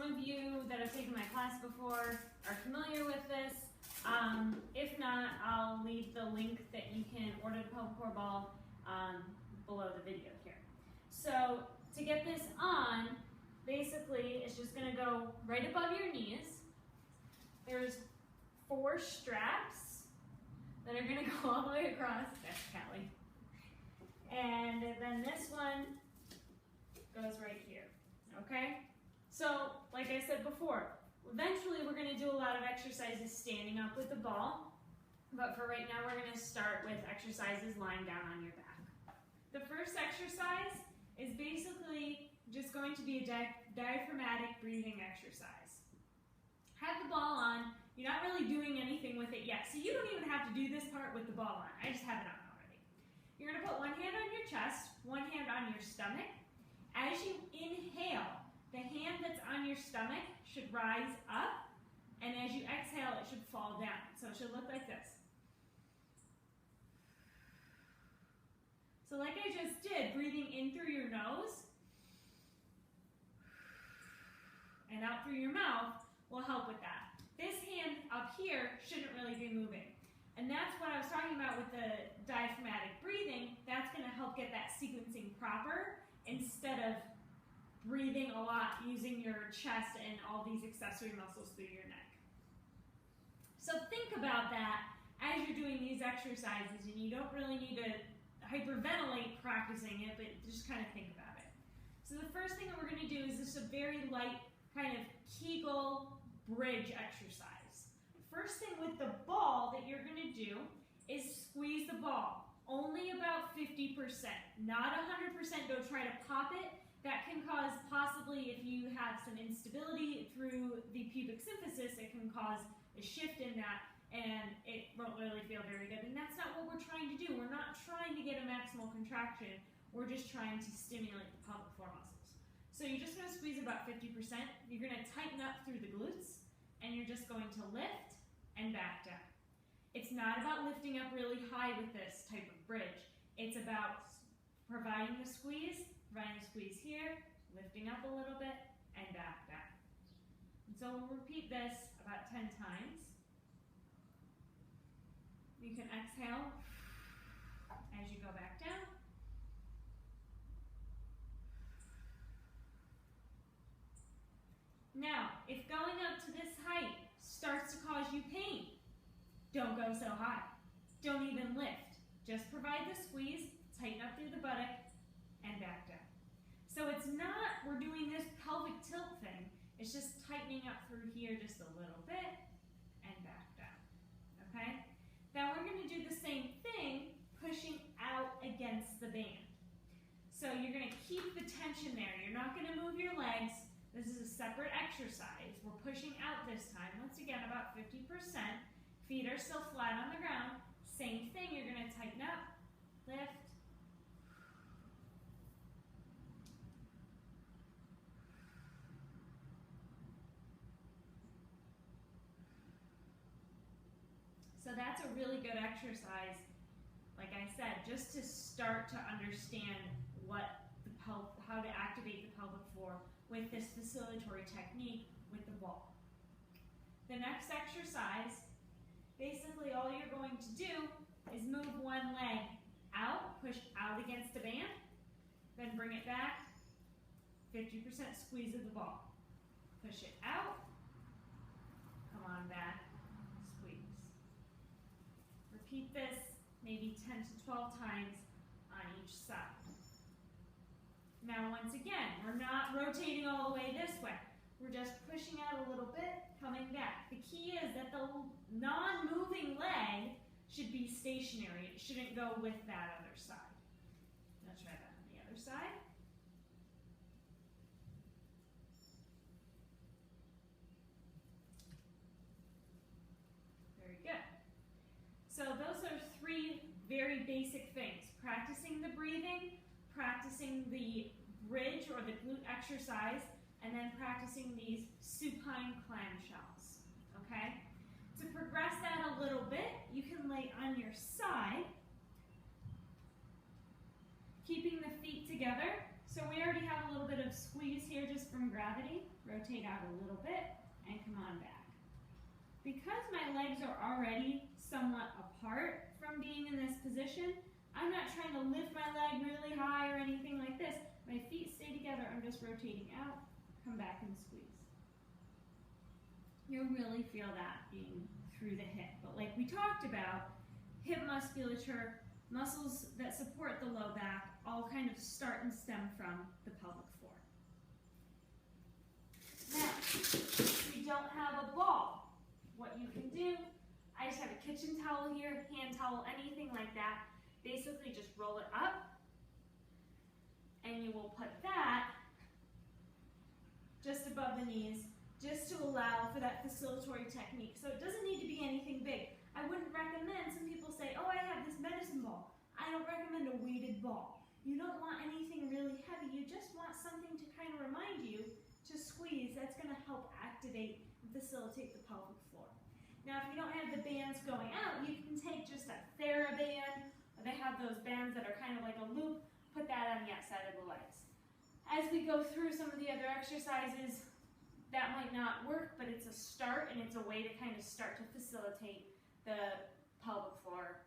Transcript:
some of you that have taken my class before are familiar with this. If not, I'll leave the link that you can order the pelvic floor ball below the video here. So to get this on, basically it's just going to go right above your knees. There's 4 straps that are going to go all the way across. That's Kelly. And then this one goes right here. Okay? So, like I said before, eventually we're going to do a lot of exercises standing up with the ball, but for right now we're going to start with exercises lying down on your back. The first exercise is basically just going to be a diaphragmatic breathing exercise. Have the ball on. You're not really doing anything with it yet, so you don't even have to do this part with the ball on. I just have it on already. You're going to put one hand on your chest, one hand on your stomach. As you inhale, the hand that's on your stomach should rise up, and as you exhale, it should fall down. So it should look like this. So like I just did, breathing in through your nose and out through your mouth will help with that. This hand up here shouldn't really be moving. And that's what I was talking about with the diaphragmatic breathing. That's going to help get that sequencing proper instead of breathing a lot using your chest and all these accessory muscles through your neck. So think about that as you're doing these exercises, and you don't really need to hyperventilate practicing it, but just kind of think about it. So the first thing that we're going to do is just a very light kind of Kegel bridge exercise. First thing with the ball that you're going to do is squeeze the ball. Only about 50%, not 100%. Don't try to pop it. That can cause, possibly if you have some instability through the pubic symphysis, it can cause a shift in that and it won't really feel very good. And that's not what we're trying to do. We're not trying to get a maximal contraction. We're just trying to stimulate the pelvic floor muscles. So you're just going to squeeze about 50%. You're going to tighten up through the glutes, and you're just going to lift and back down. It's not about lifting up really high with this type of bridge. It's about providing the squeeze here, lifting up a little bit, and back down. And so we'll repeat this about 10 times. You can exhale as you go back down. Now, if going up to this height starts to cause you pain, don't go so high. Don't even lift. Just provide the squeeze, tighten up through the buttock, and back down. So it's not, we're doing this pelvic tilt thing, it's just tightening up through here just a little bit, and back down, okay? Now we're going to do the same thing, pushing out against the band. So you're going to keep the tension there. You're not going to move your legs. This is a separate exercise. We're pushing out this time. Once again, about 50%. Feet are still flat on the ground. Same thing, you're going to tighten up, lift, so that's a really good exercise, like I said, just to start to understand how to activate the pelvic floor with this facilitatory technique with the ball. The next exercise, basically all you're going to do is move one leg out, push out against the band, then bring it back, 50% squeeze of the ball. Push it out, come on back, squeeze. Repeat this maybe 10 to 12 times on each side. Now once again, we're not rotating all the way this way. We're just pushing out a little bit, coming back. The key is that the non-moving leg should be stationary. It shouldn't go with that other side. Let's try that on the other side. Very good. So those are 3 very basic things. Practicing the breathing, practicing the bridge or the glute exercise, and then practicing these supine clamshells, okay? To progress that a little bit, you can lay on your side, keeping the feet together. So we already have a little bit of squeeze here just from gravity, rotate out a little bit, and come on back. Because my legs are already somewhat apart from being in this position, I'm not trying to lift my leg really high or anything like this. My feet stay together, I'm just rotating out, come back and squeeze. You'll really feel that being through the hip. But like we talked about, hip musculature, muscles that support the low back, all kind of start and stem from the pelvic floor. Now, if you don't have a ball, what you can do, I just have a kitchen towel here, hand towel, anything like that. Basically just roll it up, and you will put that just above the knees, just to allow for that facilitatory technique. So it doesn't need to be anything big. I wouldn't recommend, some people say, oh, I have this medicine ball. I don't recommend a weighted ball. You don't want anything really heavy. You just want something to kind of remind you to squeeze. That's going to help activate and facilitate the pelvic floor. Now, if you don't have the bands going out, you can take just a TheraBand. They have those bands that are kind of like a loop. Put that on the outside of the legs. As we go through some of the other exercises, that might not work, but it's a start and it's a way to kind of start to facilitate the pelvic floor